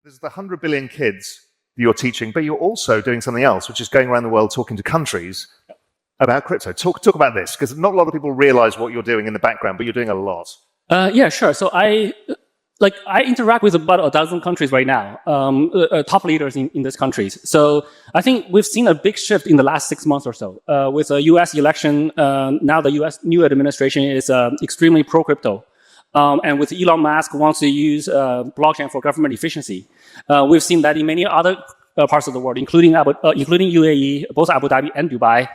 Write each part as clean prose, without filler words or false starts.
There's the 100 billion kids that you're teaching, but you're also doing something else, which is going around the world talking to countries about crypto. Talk about this, because not a lot of people realize what you're doing in the background, but you're doing a lot. Yeah, sure. So I interact with about a dozen countries right now, top leaders in these countries. So I think we've seen a big shift in the last 6 months or so. With the US election, now the US new administration is extremely pro-crypto. And with Elon Musk wants to use blockchain for government efficiency. We've seen that in many other parts of the world, including UAE, both Abu Dhabi and Dubai.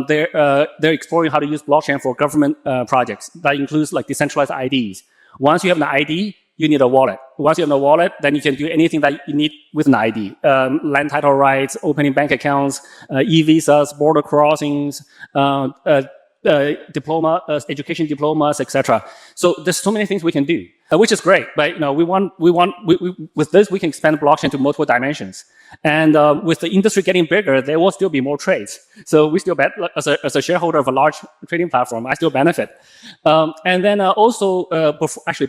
They're exploring how to use blockchain for government projects. That includes like decentralized IDs. Once you have an ID, you need a wallet. Once you have a wallet, then you can do anything that you need with an ID. Land title rights, opening bank accounts, e-visas, border crossings, education diplomas, etc. So there's so many things we can do, which is great. But with this we can expand blockchain to multiple dimensions. And with the industry getting bigger, there will still be more trades. So we still as a shareholder of a large trading platform, I still benefit. And then also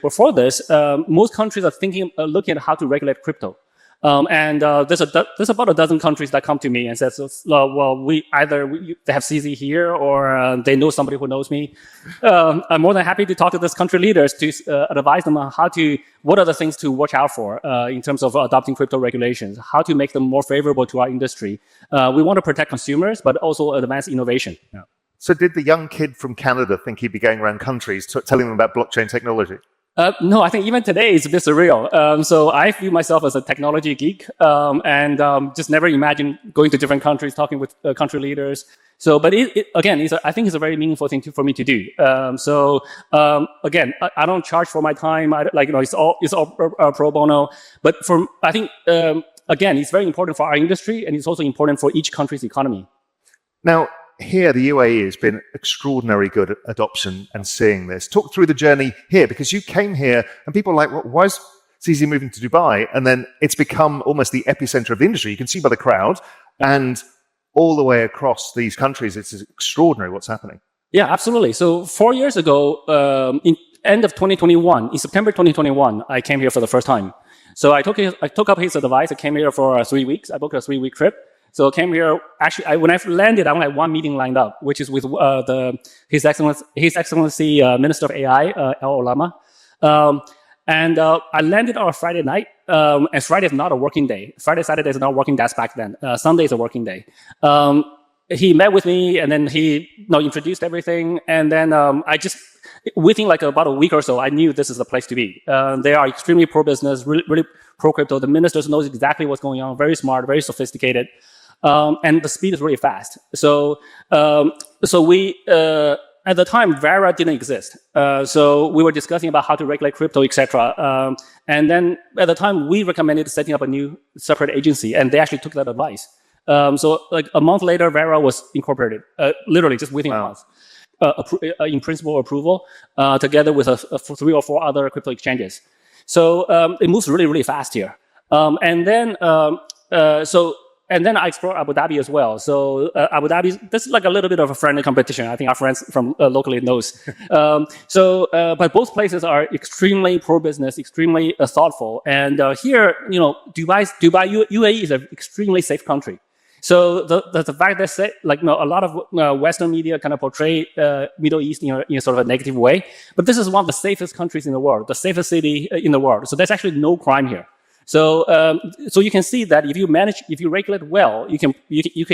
before this, most countries are looking at how to regulate crypto. There's about a dozen countries that come to me and says, well, they have CZ here or they know somebody who knows me. I'm more than happy to talk to these country leaders to advise them on what are the things to watch out for in terms of adopting crypto regulations, how to make them more favorable to our industry. We want to protect consumers, but also advance innovation. Yeah. So did the young kid from Canada think he'd be going around countries telling them about blockchain technology? No, I think even today it's a bit surreal. So I view myself as a technology geek and just never imagined going to different countries, talking with country leaders. So, but I think it's a very meaningful thing for me to do. Again, I don't charge for my time. It's all pro bono. But I think again, it's very important for our industry, and it's also important for each country's economy. Now, here, the UAE has been extraordinarily good at adoption and seeing this. Talk through the journey here, because you came here and people are like, well, why is CZ moving to Dubai? And then it's become almost the epicenter of the industry. You can see by the crowd, and all the way across these countries, it's extraordinary what's happening. Yeah, absolutely. So 4 years ago, in end of 2021, in September 2021, I came here for the first time. So I took up his advice. I came here for 3 weeks. I booked a 3-week trip. So I came here, actually, when I landed, I only had one meeting lined up, which is with His Excellency Minister of AI, Al Olama. I landed on a Friday night, and Friday is not a working day. Friday, Saturday is not working days back then. Sunday is a working day. He met with me, and then he introduced everything, and then within like about a week or so, I knew this is the place to be. They are extremely pro-business, really pro-crypto. The ministers knows exactly what's going on, very smart, very sophisticated. And the speed is really fast. So we, at the time, Vera didn't exist. So we were discussing about how to regulate crypto, etc. And then at the time, we recommended setting up a new separate agency, and they actually took that advice. So like a month later, Vera was incorporated, literally just within a month. In principle approval, together with 3 or 4 other crypto exchanges. So it moves really, really fast here. And then I explored Abu Dhabi as well. So Abu Dhabi, this is like a little bit of a friendly competition. I think our friends from locally knows. But both places are extremely pro-business, extremely thoughtful. And here, Dubai, UAE is an extremely safe country. So the fact that a lot of Western media kind of portray Middle East in sort of a negative way, but this is one of the safest countries in the world, the safest city in the world. So there's actually no crime here. So you can see that if you regulate well, you can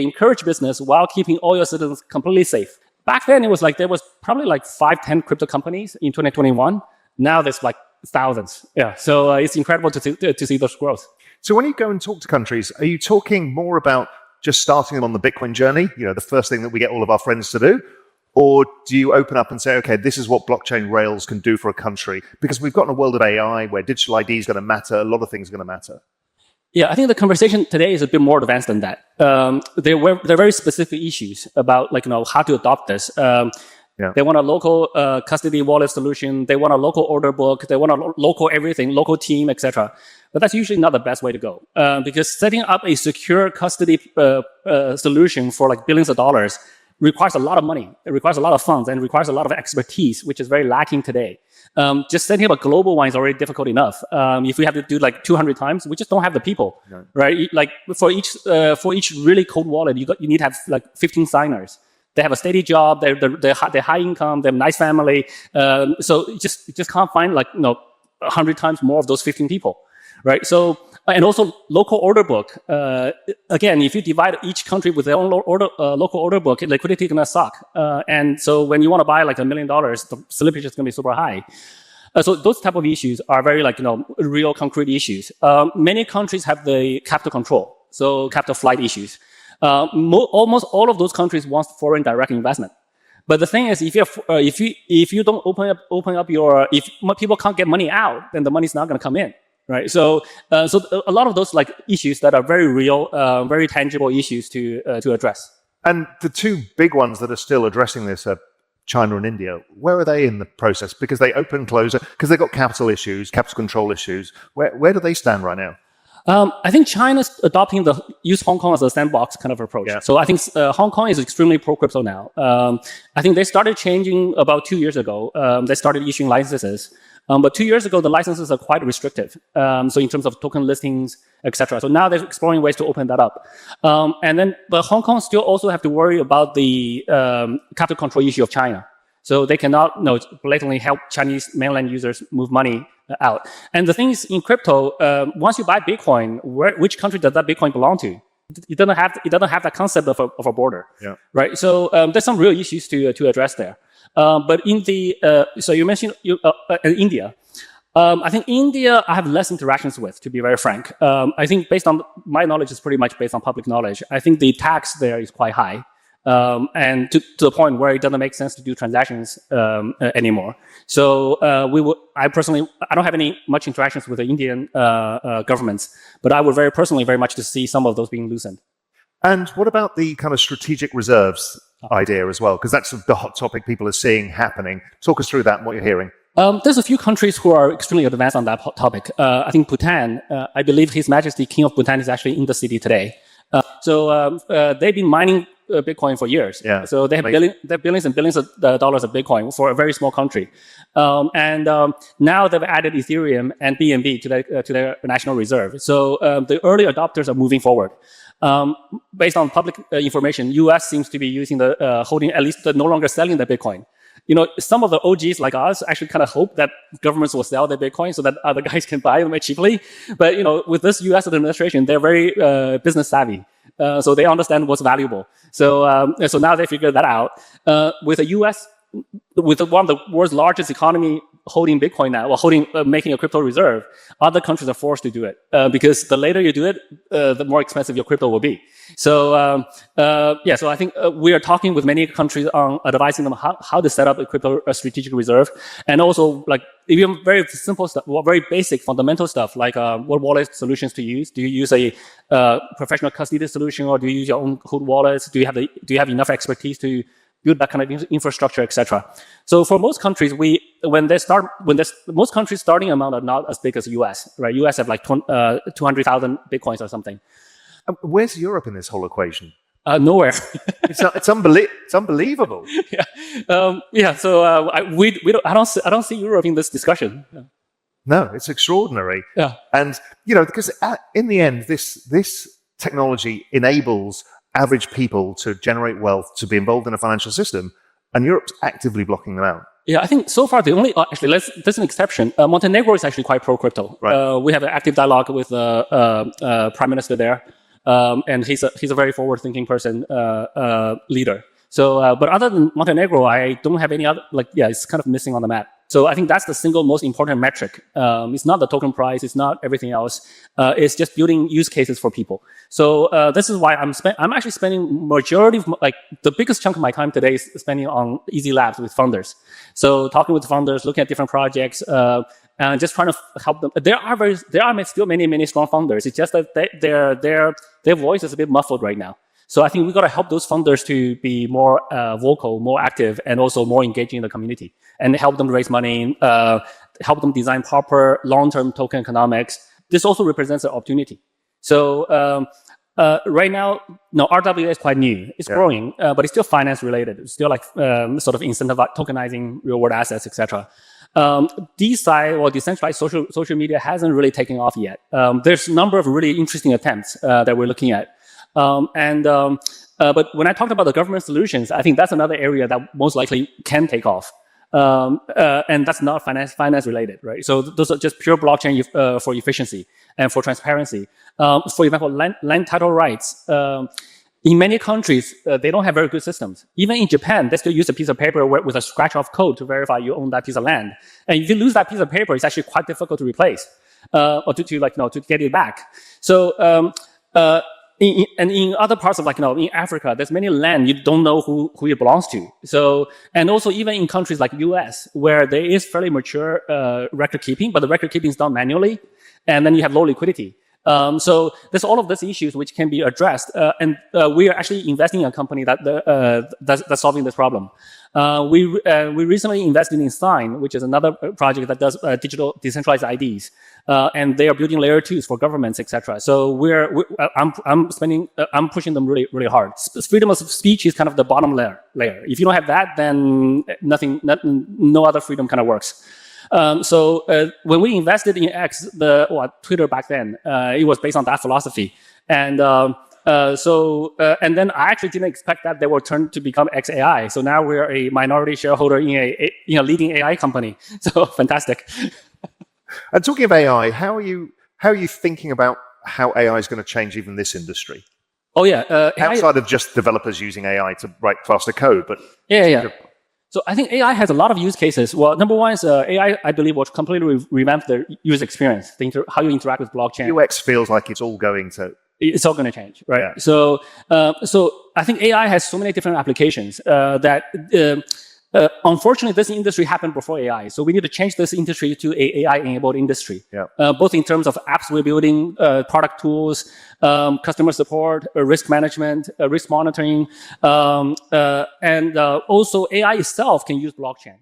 encourage business while keeping all your citizens completely safe. Back then, it was like there was probably like 5-10 crypto companies in 2021. Now there's like thousands. Yeah, so it's incredible to see this growth. So when you go and talk to countries, are you talking more about just starting them on the Bitcoin journey, the first thing that we get all of our friends to do? Or do you open up and say, okay, this is what blockchain rails can do for a country? Because we've got in a world of AI where digital ID is going to matter, a lot of things are going to matter. Yeah, I think the conversation today is a bit more advanced than that. They're very specific issues about how to adopt this. They want a local custody wallet solution. They want a local order book. They want a local everything, local team, etc. But that's usually not the best way to go because setting up a secure custody solution for like billions of dollars requires a lot of money. It requires a lot of funds and requires a lot of expertise, which is very lacking today. Just setting up a global one is already difficult enough. If we have to do like 200 times, we just don't have the people, right? Like for each really cold wallet, you need to have like 15 signers. They have a steady job. They're high income. They have a nice family. So you just can't find like 100 times more of those 15 people, right? So. And also local order book. Again, if you divide each country with their own local order book, liquidity is going to suck. And so when you want to buy like $1 million, the slippage is going to be super high. So those type of issues are very real concrete issues. Many countries have the capital control, so capital flight issues. Almost all of those countries want foreign direct investment. But the thing is, if you don't open up if people can't get money out, then the money's not going to come in. Right. So a lot of those like issues that are very real, very tangible issues to address. And the two big ones that are still addressing this are China and India. Where are they in the process? Because they open, close, because they've got capital issues, capital control issues. Where do they stand right now? I think China's adopting use Hong Kong as a sandbox kind of approach. Yeah. So I think Hong Kong is extremely pro-crypto now. I think they started changing about 2 years ago. They started issuing licenses. But 2 years ago, the licenses are quite restrictive. So in terms of token listings, etc. So now they're exploring ways to open that up. But Hong Kong still also have to worry about the capital control issue of China. So they cannot blatantly help Chinese mainland users move money out. And the thing is, in crypto, once you buy Bitcoin, which country does that Bitcoin belong to? It doesn't have that concept of a border, right? So there's some real issues to address there. But in so you mentioned India. I think India, I have less interactions with, to be very frank. I think based on my knowledge is pretty much based on public knowledge. I think the tax there is quite high, and to the point where it doesn't make sense to do transactions anymore. So I don't have any much interactions with the Indian governments, but I would very much to see some of those being loosened. And what about the kind of strategic reserves idea as well? Because that's the hot topic people are seeing happening. Talk us through that and what you're hearing. There's a few countries who are extremely advanced on that topic. I think Bhutan, I believe His Majesty King of Bhutan is actually in the city today. So they've been mining Bitcoin for years. Yeah. So they have billions and billions of dollars of Bitcoin for a very small country. Now they've added Ethereum and BNB to their national reserve. So the early adopters are moving forward. Based on public information, US seems to be using holding, at least no longer selling the Bitcoin. Some of the OGs like us actually kind of hope that governments will sell their Bitcoin so that other guys can buy them cheaply. But, with this US administration, they're very business savvy. So they understand what's valuable. So now they figured that out. With one of the world's largest economy holding Bitcoin now, or making a crypto reserve, other countries are forced to do it because the later you do it, the more expensive your crypto will be. So so I think we are talking with many countries on advising them how to set up a strategic reserve, and also like even very simple stuff, very basic fundamental stuff like what wallet solutions to use. Do you use a professional custody solution, or do you use your own cold wallets? Do you have enough expertise to build that kind of infrastructure, etc. So for most countries, most countries' starting amount are not as big as US, right? US have like 200,000 Bitcoins or something. Where's Europe in this whole equation? Nowhere. It's unbelievable. Yeah. So I don't see Europe in this discussion. Yeah. No, it's extraordinary. Yeah. And because in the end, this technology enables average people to generate wealth, to be involved in a financial system, and Europe's actively blocking them out. Yeah, I think so far the only there's an exception. Montenegro is actually quite pro-crypto. Right. We have an active dialogue with the prime minister there, and he's a very forward-thinking person, leader. So, but other than Montenegro, I don't have any other. It's kind of missing on the map. So I think that's the single most important metric. It's not the token price. It's not everything else. It's just building use cases for people. So this is why I'm actually spending majority of the biggest chunk of my time today is spending on Easy Labs with founders. So talking with founders, looking at different projects, and just trying to help them. There are still many strong founders. It's just that their voice is a bit muffled right now. So I think we got to help those founders to be more vocal, more active, and also more engaging in the community, and help them raise money, help them design proper long-term token economics. This also represents an opportunity. So Right now, no, RWA is quite new. It's growing, but it's still finance related. It's still like sort of incentivized tokenizing real world assets, etc. DeSci or decentralized social media hasn't really taken off yet. There's a number of really interesting attempts that we're looking at. But when I talked about the government solutions, I think that's another area that most likely can take off. And that's not finance related, right? So those are just pure blockchain for efficiency and for transparency. For example, land title rights. In many countries, they don't have very good systems. Even in Japan, they still use a piece of paper with a scratch-off code to verify you own that piece of land. And if you lose that piece of paper, it's actually quite difficult to replace or to get it back. So and in other parts of in Africa, there's many land you don't know who it belongs to. So, and also even in countries like US, where there is fairly mature record keeping, but the record keeping is done manually, and then you have low liquidity. So there's all of these issues which can be addressed, and we are actually investing in a company that's solving this problem. We recently invested in Sign, which is another project that does digital decentralized IDs, and they are building layer 2s for governments, etc. So I'm pushing them really hard. Freedom of speech is kind of the bottom layer. If you don't have that, then no other freedom kind of works. So when we invested in X, Twitter back then, it was based on that philosophy, and then I actually didn't expect that they would turn to become XAI. So now we're a minority shareholder in a leading AI company. So fantastic. And talking of AI, how are you thinking about how AI is going to change even this industry? Oh yeah, outside of just developers using AI to write faster code, but yeah. So I think AI has a lot of use cases. Well, number one is AI, I believe, will completely revamp the user experience, how you interact with blockchain. UX feels like it's all going to change, right? Yeah. So I think AI has so many different applications that unfortunately this industry happened before AI. So we need to change this industry to an AI-enabled industry, both in terms of apps we're building, product tools, customer support, risk management, risk monitoring, and also AI itself can use blockchain.